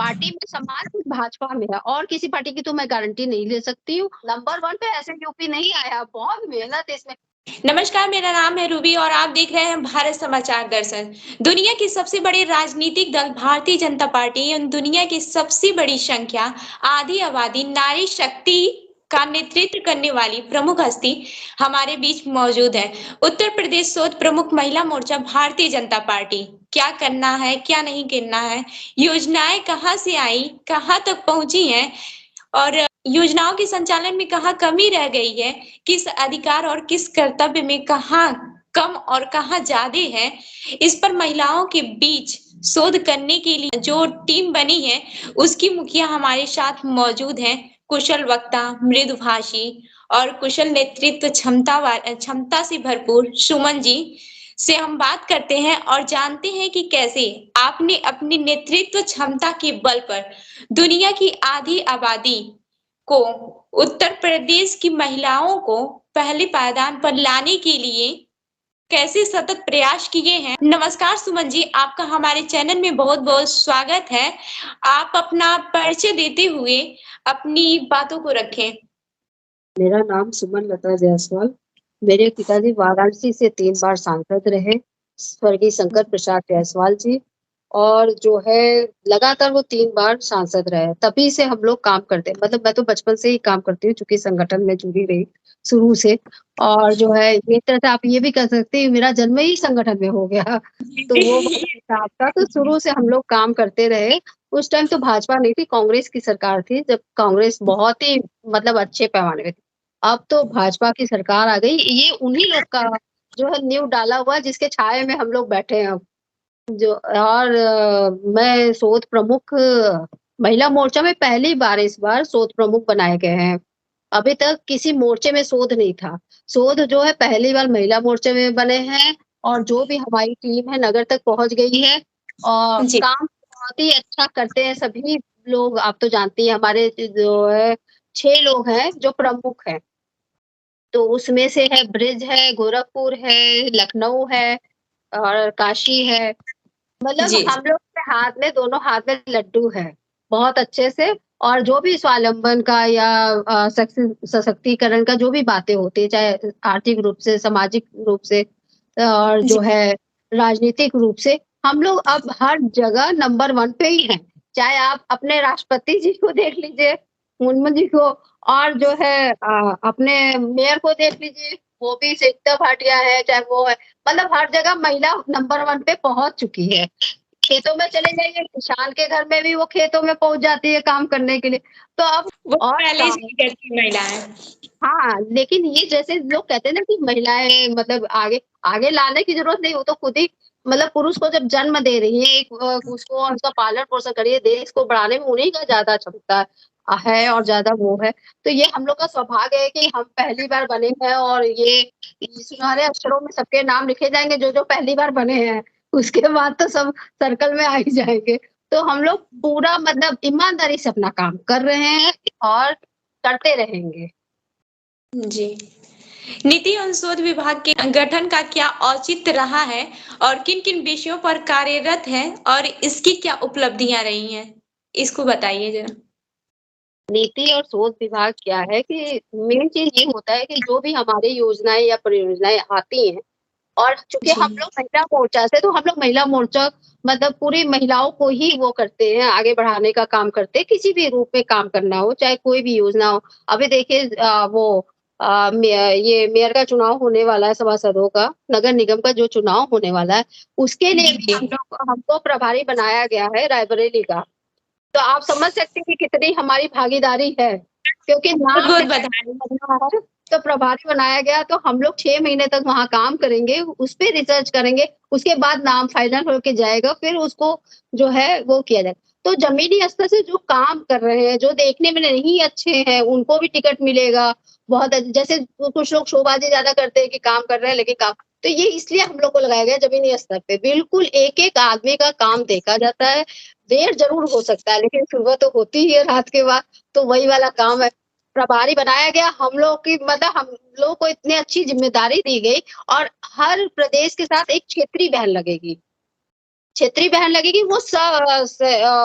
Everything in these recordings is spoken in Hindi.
पार्टी में समान सिर्फ भाजपा में है और किसी पार्टी की तो मैं गारंटी नहीं ले सकती हूँ। नंबर 1 पे ऐसे यूपी नहीं आया, बहुत मेहनत इसमें। नमस्कार, मेरा नाम है रूबी और आप देख रहे हैं भारत समाचार दर्शन। दुनिया की सबसे बड़े राजनीतिक दल भारतीय जनता पार्टी एवं दुनिया की सबसे बड़ी संख्या आधी आबादी नारी शक्ति का नेतृत्व करने वाली प्रमुख हस्ती हमारे बीच मौजूद है। उत्तर प्रदेश शोध प्रमुख महिला मोर्चा भारतीय जनता पार्टी। क्या करना है, क्या नहीं करना है, योजनाएं कहाँ से आई, कहाँ तक पहुंची हैं और योजनाओं के संचालन में कहाँ कमी रह गई है, किस अधिकार और किस कर्तव्य में कहाँ कम और कहाँ ज्यादा है, इस पर महिलाओं के बीच शोध करने के लिए जो टीम बनी है उसकी मुखिया हमारे साथ मौजूद हैं। कुशल वक्ता, मृदुभाषी और कुशल नेतृत्व क्षमता से भरपूर सुमन जी से हम बात करते हैं और जानते हैं कि कैसे आपने अपनी नेतृत्व क्षमता के बल पर दुनिया की आधी आबादी को, उत्तर प्रदेश की महिलाओं को पहले पायदान पर लाने के लिए कैसे सतत प्रयास किए हैं। नमस्कार सुमन जी, आपका हमारे चैनल में बहुत बहुत स्वागत है। आप अपना परिचय देते हुए अपनी बातों को रखें। मेरा नाम सुमन लता जायसवाल। मेरे पिताजी वाराणसी से 3 बार सांसद रहे, स्वर्गीय शंकर प्रसाद जायसवाल जी। और जो है लगातार वो 3 बार सांसद रहे। तभी से हम लोग काम करते हैं, मतलब मैं तो बचपन से ही काम करती हूँ चूँकि संगठन में जुड़ी रही शुरू से। और जो है एक तरह से आप ये भी कह सकते हैं मेरा जन्म ही संगठन में हो गया। तो वो वाला हिसाब था, तो शुरू से हम लोग काम करते रहे। उस टाइम तो भाजपा नहीं थी, कांग्रेस की सरकार थी, जब कांग्रेस बहुत ही मतलब अच्छे पैमाने पे थी। अब तो भाजपा की सरकार आ गई, ये उन्हीं लोग का जो है नींव डाला हुआ है जिसके छाये में हम लोग बैठे हैं अब। जो और मैं शोध प्रमुख महिला मोर्चा में पहली बार इस बार शोध प्रमुख बनाए गए हैं। अभी तक किसी मोर्चे में शोध नहीं था। शोध जो है पहली बार महिला मोर्चे में बने हैं और जो भी हमारी टीम है नगर तक पहुँच गई है और जी काम बहुत ही अच्छा करते हैं सभी लोग। आप तो जानती हैं हमारे जो है 6 लोग हैं जो प्रमुख हैं। तो उसमें से है ब्रिज है, गोरखपुर है, लखनऊ है और काशी है। मतलब जी हम लोग के हाथ में दोनों हाथ में लड्डू है, बहुत अच्छे से। और जो भी स्वावलंबन का या सशक्तिकरण का जो भी बातें होती है, चाहे आर्थिक रूप से, सामाजिक रूप से और जी जो है राजनीतिक रूप से, हम लोग अब हर जगह नंबर 1 पे ही हैं। चाहे आप अपने राष्ट्रपति जी को देख लीजिए, मुर्मू जी को, और जो है अपने मेयर को देख लीजिए, वो भी एकता भाटिया है, चाहे वो है। मतलब हर जगह महिला नंबर 1 पे पहुँच चुकी है। खेतों में चले जाइए, किसान के घर में भी वो खेतों में पहुँच जाती है काम करने के लिए। तो अब वो और पहले से काम ही करती महिलाएं। हाँ, लेकिन ये जैसे लोग कहते हैं ना कि महिलाएँ मतलब आगे आगे लाने की ज़रूरत नहीं, वो तो खुद ही मतलब पुरुष को जब जन्म दे रही है, एक उसको उसका पालन-पोषण कर रही है, देश को बढ़ाने में उन्हीं का ज़्यादा क्षमता है और ज़्यादा वो है। तो ये हम लोग का सौभाग्य है कि हम पहली बार बने हैं और ये सुनहरे अक्षरों में सबके नाम लिखे जाएँगे जो-जो पहली बार बने हैं। उसके बाद तो सब सर्कल में आ ही जाएँगे। तो हम लोग पूरा मतलब ईमानदारी से अपना काम कर रहे हैं और करते रहेंगे। जी, नीति एवं शोध विभाग के गठन का क्या औचित्य रहा है और किन-किन विषयों पर कार्यरत है और इसकी क्या उपलब्धियां रही हैं? इसको बताइए जरा। नीति और शोध विभाग क्या है कि मेन चीज़ ये होता है कि जो भी हमारी योजनाएँ या परियोजनाएँ आती हैं और चूँकि जी हम लोग महिला मोर्चा से, तो हम लोग महिला मोर्चा मतलब पूरी महिलाओं को ही वो करते हैं, आगे बढ़ाने का काम करते हैं, किसी भी रूप में काम करना हो, चाहे कोई भी योजना हो। अभी देखिए ये मेयर का चुनाव होने वाला है, सभासदों का, नगर निगम का जो चुनाव होने वाला है, उसके लिए जी भी जी हमको प्रभारी बनाया गया है रायबरेली का। तो आप समझ सकते हैं कि कितनी हमारी भागीदारी है, क्योंकि बहुत नाम बहुत डिसाइड बधाई। करना है, तो प्रभारी बनाया गया, तो हम लोग 6 महीने तक वहाँ काम करेंगे, उस पे रिसर्च करेंगे, उसके बाद नाम फाइनल होके जाएगा, फिर उसको जो है वो किया जाएगा। तो ज़मीनी स्तर से जो काम कर रहे हैं, जो देखने में नहीं अच्छे हैं, उनको भी टिकट मिलेगा। बहुत जैसे कुछ लोग शोबाजी ज़्यादा करते हैं कि काम कर रहे हैं, लेकिन काम तो ये इसलिए हम लोग को लगाया गया है ज़मीनी स्तर पे। बिल्कुल एक-एक आदमी का काम देखा जाता है। देर ज़रूर हो सकता है, लेकिन सुबह तो होती ही है रात के बाद, तो वही वाला काम है। प्रभारी बनाया गया, हम लोग की मतलब हम लोग को इतनी अच्छी ज़िम्मेदारी दी गई और हर प्रदेश के साथ एक क्षेत्रीय बहन लगेगी। क्षेत्रीय बहन लगेगी वो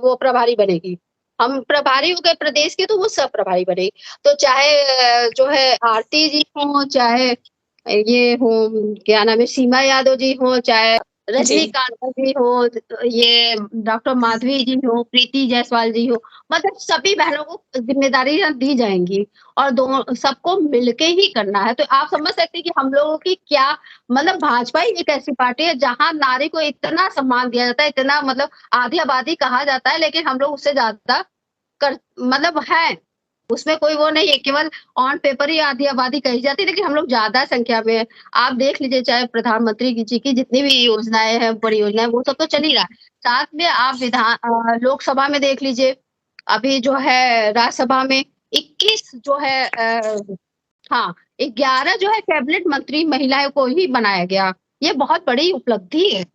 वो प्रभारी बनेगी। हम प्रभारी हो गए प्रदेश के तो वो सह प्रभारी बनेगी। तो चाहे जो है आरती जी हों, चाहे ये हों क्या नाम है सीमा यादव जी हों, चाहे जी। रजनीकांत जी हों, ये डॉक्टर माधवी जी हों, प्रीति जायसवाल जी हों, मतलब सभी बहनों को ज़िम्मेदारियाँ दी जाएँगी और दो सबको मिलके ही करना है। तो आप समझ सकते हैं कि हम लोगों की क्या मतलब भाजपा ही एक ऐसी पार्टी है जहाँ नारी को इतना सम्मान दिया जाता है, इतना मतलब आधी आबादी कहा जाता है, लेकिन हम लोग उससे ज़्यादा कर मतलब हैं, उसमें कोई वो नहीं है, केवल ऑन पेपर ही आधी आबादी कही जाती है, लेकिन हम लोग ज़्यादा संख्या में हैं। आप देख लीजिए चाहे प्रधानमंत्री जी की जितनी भी योजनाएँ हैं, परियोजनाएँ वो सब तो चल ही रहा है। साथ में आप लोकसभा में देख लीजिए, अभी जो है राज्यसभा में 21 जो है हाँ, 11 जो है कैबिनेट मंत्री महिलाओं को ही बनाया गया। ये बहुत बड़ी उपलब्धि है,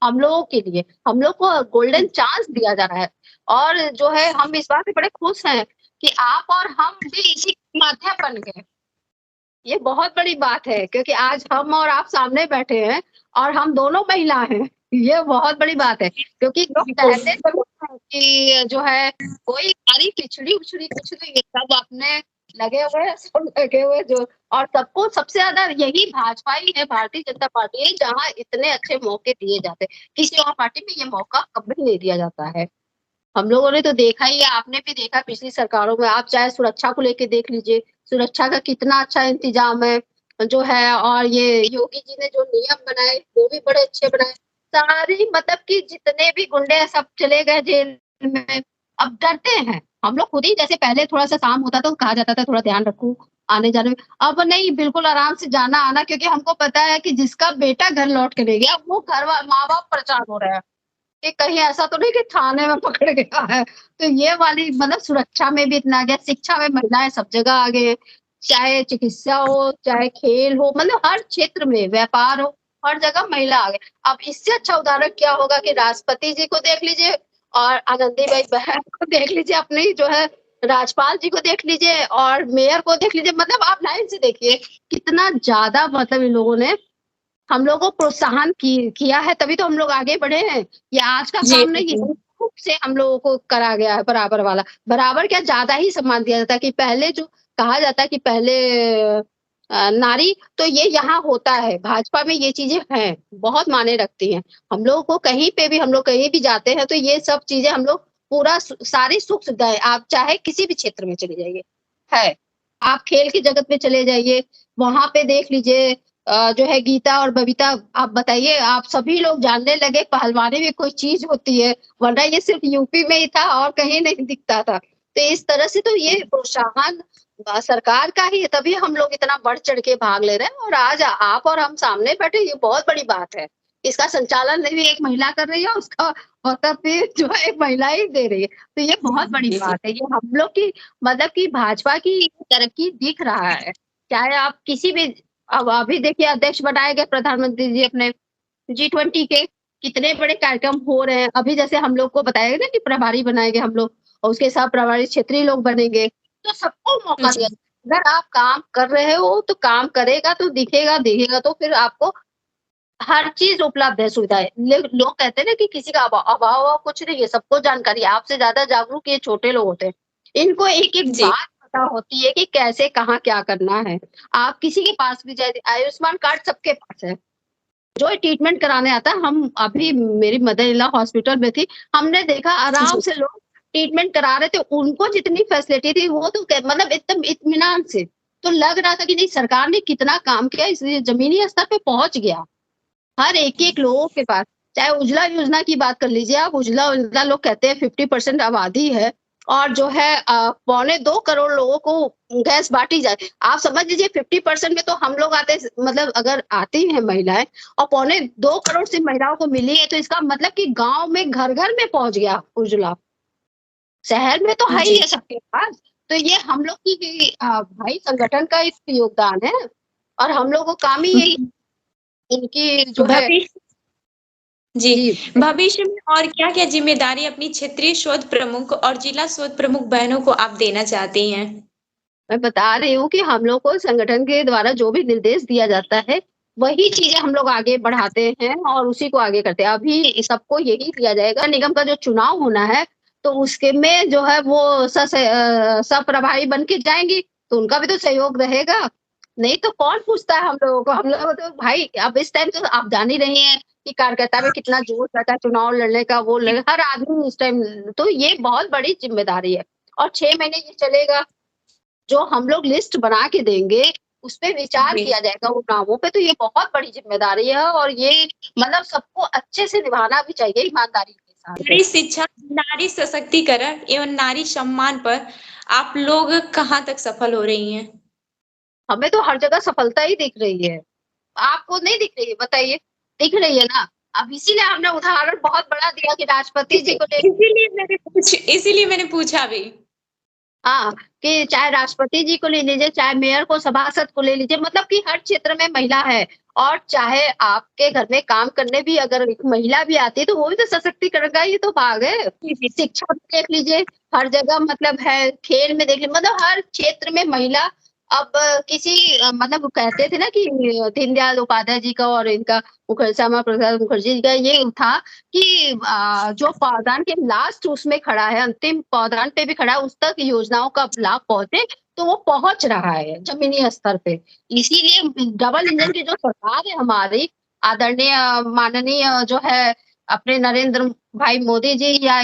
हम लोगों के लिए। हम लोग को गोल्डन चांस दिया जा रहा है और जो है हम इस बात से बड़े खुश हैं कि आप और हम भी इसी के माध्यम बन गए। ये बहुत बड़ी बात है क्योंकि आज हम और आप सामने बैठे हैं और हम दोनों महिला हैं। ये बहुत बड़ी बात है क्योंकि लोग बिल्कुल। कहते ज़रूर हैं कि जो है कोई नारी पिछड़ी-उछड़ी कुछ नहीं है, सब अपने लगे हुए हैं, सब लगे हुए जो और सबको सबसे ज़्यादा यही भाजपा ही है, भारतीय जनता पार्टी है जहाँ इतने अच्छे मौके दिए जाते हैं। किसी और पार्टी में ये मौका कभी नहीं दिया जाता है। हम लोगों ने तो देखा ही है, आपने भी देखा पिछली सरकारों में, आप चाहे सुरक्षा को लेके देख लीजिए, सुरक्षा का कितना अच्छा इंतजाम है, जो है और ये योगी जी ने जो नियम बनाए, वो भी बड़े अच्छे बनाए। सारी मतलब कि जितने भी गुंडे हैं, सब चले गए जेल में, अब डरते हैं। हम लोग खुद ही जैसे पहले थोड़ा-सा काम होता था, तो कहा जाता था थोड़ा ध्यान रखो, आने-जाने में। अब नहीं, बिल्कुल आराम से जाना-आना क्योंकि हमको पता है कि जिसका बेटा घर लौट के नहीं गया, वो माँ-बाप परेशान हो रहे हैं। कि कहीं ऐसा तो नहीं कि थाने में पकड़ गया है। तो ये वाली मतलब सुरक्षा में भी इतना आ गया, शिक्षा में महिलाएँ सब जगह आ गए हैं। चाहे चिकित्सा हो, चाहे खेल हो, मतलब हर क्षेत्र में, व्यापार हो, हर जगह महिला आ गए। अब इससे अच्छा उदाहरण क्या होगा कि राष्ट्रपति जी को देख लीजिए और आनंदीबेन बहन को देख लीजिए, अपनी जो है राज्यपाल जी को देख लीजिए और मेयर को देख लीजिए, मतलब आप लाइन से देखिए, कितना ज़्यादा मतलब इन लोगों ने हम लोगों को प्रोत्साहन किया है तभी तो हम लोग आगे बढ़े हैं। ये आज का जी, काम नहीं है, बिल्कुल। खुद से हम लोगों को करा गया है बराबर वाला। बराबर क्या ज़्यादा ही सम्मान दिया जाता है कि पहले जो कहा जाता है कि पहले नारी तो ये यहाँ होता है, भाजपा में ये चीज़ें हैं, बहुत मायने रखती हैं। हम लोगों को कहीं पे भी हम लोग कहीं भी जाते हैं तो ये सब चीज़ें हम लोग पूरा सारी सुख-सुविधाएँ आप चाहे किसी भी क्षेत्र में चले जाइए, है। आप खेल की जगत में चले जाइए, वहाँ पे देख लीजिए जो है गीता और बबीता आप बताइए आप सभी लोग जानने लगे पहलवानी भी कोई चीज़ होती है, वरना ये सिर्फ़ यूपी में ही था और कहीं नहीं दिखता था। तो इस तरह से तो ये प्रोत्साहन सरकार का ही है, तभी हम लोग इतना बढ़-चढ़ के भाग ले रहे हैं और आज आप और हम सामने बैठे ये बहुत बड़ी बात है। इसका संचालन भी एक महिला कर रही है, उसका मतलब भी जो है एक महिला ही दे रही है। तो ये बहुत बड़ी जी, जी। बात है, ये हम लोग की मतलब कि भाजपा की तरक्की दिख रहा है। चाहे आप किसी भी अब अभी देखिए अध्यक्ष बनाए गए प्रधानमंत्री जी अपने G20 के, कितने बड़े कार्यक्रम हो रहे हैं। अभी जैसे हम लोग को बताया गया ना कि प्रभारी बनाए गए हम लोग और उसके साथ प्रभारी क्षेत्रीय लोग बनेंगे, तो सबको मौका दिया जी, अगर आप काम कर रहे हो तो काम करेगा तो दिखेगा, दिखेगा तो फिर आपको हर चीज़ उपलब्ध है सुविधाएँ। लोग कहते हैं ना कि किसी का अभाव कुछ नहीं है, सबको जानकारी है, आपसे ज़्यादा जागरूक ये छोटे लोग होते हैं। इनको एक-एक जी, बात पता होती है कि कैसे कहाँ क्या करना है। आप किसी के पास भी जाइए आयुष्मान कार्ड सबके पास है। जो ट्रीटमेंट कराने आता है हम अभी मेरी मदर इन लॉ हॉस्पिटल में थी, हमने देखा आराम जी, से लोग ट्रीटमेंट करा रहे थे, उनको जितनी फैसिलिटी थी वो तो मतलब एकदम इत्मीनान से। तो लग रहा था कि नहीं सरकार ने कितना काम किया इसलिए ज़मीनी स्तर पे पहुँच गया। हर एक-एक लोगों के पास, चाहे उज्ज्वला योजना की बात कर लीजिए आप, उज्ज्वला लोग कहते हैं 50% आबादी है और जो है पौने 2 करोड़ लोगों को गैस बाँटी जाए। आप समझ लीजिए 50% में तो हम लोग आते मतलब अगर आती हैं महिलाएँ और पौने 2 करोड़ सिर्फ महिलाओं को मिली है, तो इसका मतलब कि गाँव में घर-घर में पहुँच गया उज्ज्वला। शहर में तो है ही जी। है सबके पास, तो ये हम लोग की भी भाई संगठन का एक योगदान है और हम लोगों को काम ही यही इनकी जो है भविष्य जी, जी। भविष्य में और क्या-क्या ज़िम्मेदारी अपनी क्षेत्रीय शोध प्रमुख और जिला शोध प्रमुख बहनों को आप देना चाहती हैं? मैं बता रही हूँ कि हम लोग को संगठन के द्वारा जो भी निर्देश दिया जाता है, वही चीज़ें हम लोग आगे बढ़ाते हैं और उसी को आगे करते हैं। अभी सबको यही दिया जाएगा, निगम का जो चुनाव होना है, तो उसके में जो है वो सप्रभारी बन के जाएँगी, तो उनका भी तो सहयोग रहेगा। नहीं तो कौन पूछता है हम लोगों को? हम लोग तो भाई अब इस टाइम तो आप जान ही रही हैं कि कार्यकर्ता में कितना जोश रहता है चुनाव लड़ने का, वो ल हर आदमी इस टाइम, तो ये बहुत बड़ी ज़िम्मेदारी है और 6 महीने ये चलेगा। जो हम लोग लिस्ट बना के देंगे, उसपे विचार जी। किया जाएगा वो नामों पे, तो ये बहुत बड़ी ज़िम्मेदारी है और ये मतलब सबको अच्छे से निभाना भी चाहिए ईमानदारी के साथ। नारी शिक्षा, नारी सशक्तिकरण एवं नारी सम्मान पर आप लोग कहाँ तक सफल हो रही हैं? हमें तो हर जगह सफलता ही दिख रही है। आपको नहीं दिख रही है बताइए? दिख रही है ना? अब इसीलिए हमने उदाहरण बहुत बड़ा दिया कि राष्ट्रपति जी को ले इसीलिए मैंने पूछा भी। हाँ, कि चाहे राष्ट्रपति जी को ले लीजिए, चाहे मेयर को, सभासद को ले लीजिए, मतलब कि हर क्षेत्र में महिला है और चाहे आपके घर में काम करने भी अगर एक महिला भी आती है, तो वो भी तो सशक्तिकरण का ही तो भाग है। जी, जी। शिक्षा में देख लीजिए, हर जगह मतलब है, खेल में देख लीजिए, मतलब हर क्षेत्र में महिला अब किसी मतलब वो कहते थे ना कि दीनदयाल उपाध्याय जी का और इनका श्यामा प्रसाद मुखर्जी जी का ये था कि जो पावदान के लास्ट उसमें खड़ा है, अंतिम पावदान पे भी खड़ा है, उस तक योजनाओं का लाभ पहुँचे, तो वो पहुँच रहा है ज़मीनी स्तर पे। इसीलिए डबल इंजन की जो सरकार है हमारी, आदरणीय माननीय जो है अपने नरेंद्र भाई मोदी जी या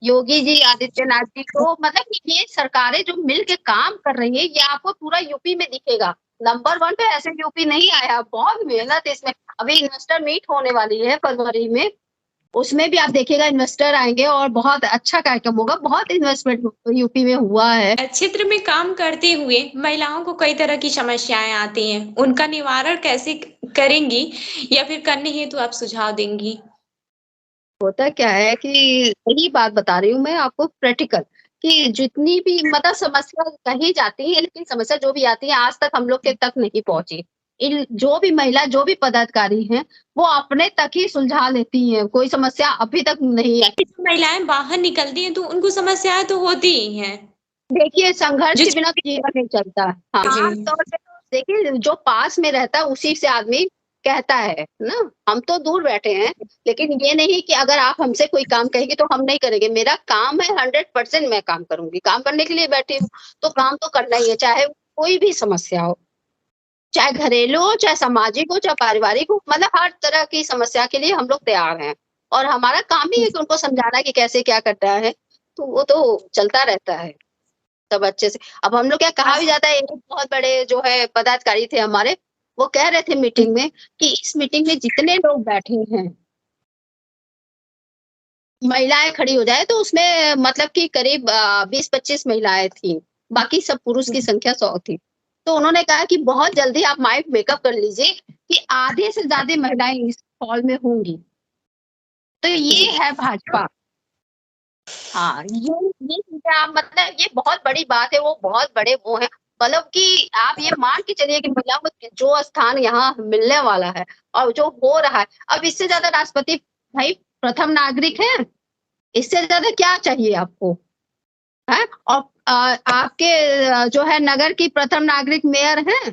योगी जी आदित्यनाथ जी को मतलब कि ये सरकारें जो मिल के काम कर रही है, ये आपको पूरा यूपी में दिखेगा। नंबर 1 पे ऐसे यूपी नहीं आया, बहुत मेहनत इसमें। अभी इन्वेस्टर मीट होने वाली है फरवरी में, उसमें भी आप देखिएगा इन्वेस्टर आएँगे और बहुत अच्छा कार्यक्रम होगा, बहुत इन्वेस्टमेंट यूपी में हुआ है। क्षेत्र में काम करते हुए महिलाओं को कई तरह की समस्याएँ आती हैं, उनका निवारण कैसे करेंगी या फिर करने हेतु आप सुझाव देंगी? होता क्या है कि सही बात बता रही हूँ मैं आपको प्रैक्टिकल कि जितनी भी मतलब समस्या कही जाती है, लेकिन समस्या जो भी आती है आज तक हम लोग के तक नहीं पहुँची। इन जो भी महिला, जो भी पदाधिकारी हैं, वो अपने तक ही सुलझा लेती हैं, कोई समस्या अभी तक नहीं आई। जो महिलाएँ बाहर निकलती हैं तो उनको समस्याएँ तो होती ही हैं। देखिए संघर्ष जो के बिना तो जीवन नहीं चलता। हाँ, जी। आम तौर पे तो देखिए जो पास में रहता है उसी से आदमी कहता है ना? हम तो दूर बैठे हैं, लेकिन ये नहीं कि अगर आप हमसे कोई काम कहेंगे तो हम नहीं करेंगे। मेरा काम है 100% मैं काम करूँगी, काम करने के लिए बैठी हूँ, तो काम तो करना ही है, चाहे कोई भी समस्या हो। चाहे घरेलू हो, चाहे सामाजिक हो, चाहे पारिवारिक हो, मतलब हर तरह की समस्या के लिए हम लोग तैयार हैं। और हमारा काम ही है कि उनको समझाना कि कैसे क्या करना है, तो वो तो चलता रहता है। सब अच्छे से अब हम लोग क्या कहा भी जाता है एक बहुत बड़े जो है पदाधिकारी थे हमारे, वो कह रहे थे मीटिंग में कि इस मीटिंग में जितने लोग बैठे हैं, महिलाएँ खड़ी हो जाएँ तो उसमें मतलब कि करीब 20-25 महिलाएँ थीं, बाकी सब पुरुष की संख्या 100 थी। तो उन्होंने कहा कि बहुत जल्दी आप माइंड मेकअप कर लीजिए कि आधे से ज़्यादा महिलाएँ इस हॉल में होंगी। तो ये जी। है भाजपा। हाँ, ये चीज़ें आप मतलब ये बहुत बड़ी बात है, वो बहुत बड़े वो हैं, मतलब कि आप ये मान के चलिए कि महिलाओं को जो स्थान यहाँ मिलने वाला है और जो हो रहा है, अब इससे ज़्यादा राष्ट्रपति भाई प्रथम नागरिक हैं, इससे ज़्यादा क्या चाहिए आपको? हैं? और आपके जो है नगर की प्रथम नागरिक मेयर हैं,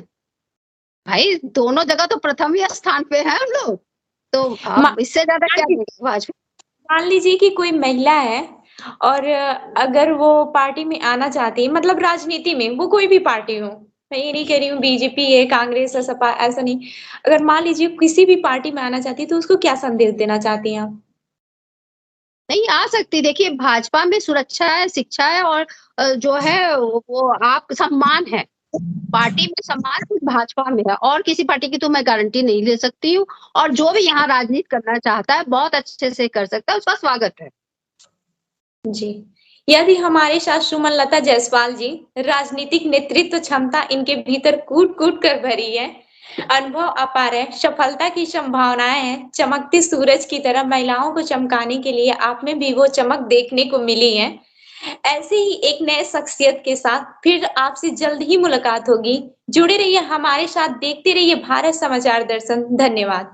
भाई दोनों जगह तो प्रथम ही स्थान पे हैं हम लोग, तो मा अब इससे ज़्यादा मान क्या ली देंगे भाजपा। मान लीजिए कि कोई महिला है और अगर वो पार्टी में आना चाहती है मतलब राजनीति में, वो कोई भी पार्टी हो, मैं ये नहीं कह रही हूँ बीजेपी है, कांग्रेस है, सपा ऐसा नहीं। अगर मान लीजिए किसी भी पार्टी में आना चाहती है तो उसको क्या संदेश देना चाहती हैं आप? नहीं आ सकती। देखिए भाजपा में सुरक्षा है, शिक्षा है और जो है वो आप सम्मान है। पार्टी में सम्मान सिर्फ़ भाजपा में है और किसी पार्टी की तो मैं गारंटी नहीं ले सकती हूँ और जो भी यहाँ राजनीति करना चाहता है, बहुत अच्छे से कर सकता है, उसका स्वागत है। जी। यदि हमारे साथ सुमनलता जायसवाल जी, राजनीतिक नेतृत्व क्षमता इनके भीतर कूट-कूट कर भरी है। अनुभव अपार है, सफलता की संभावनाएँ हैं, चमकते सूरज की तरह महिलाओं को चमकाने के लिए आप में भी वो चमक देखने को मिली है। ऐसे ही एक नए शख्सियत के साथ फिर आपसे जल्द ही मुलाकात होगी। जुड़े रहिए हमारे साथ, देखते रहिए भारत समाचार दर्शन। धन्यवाद।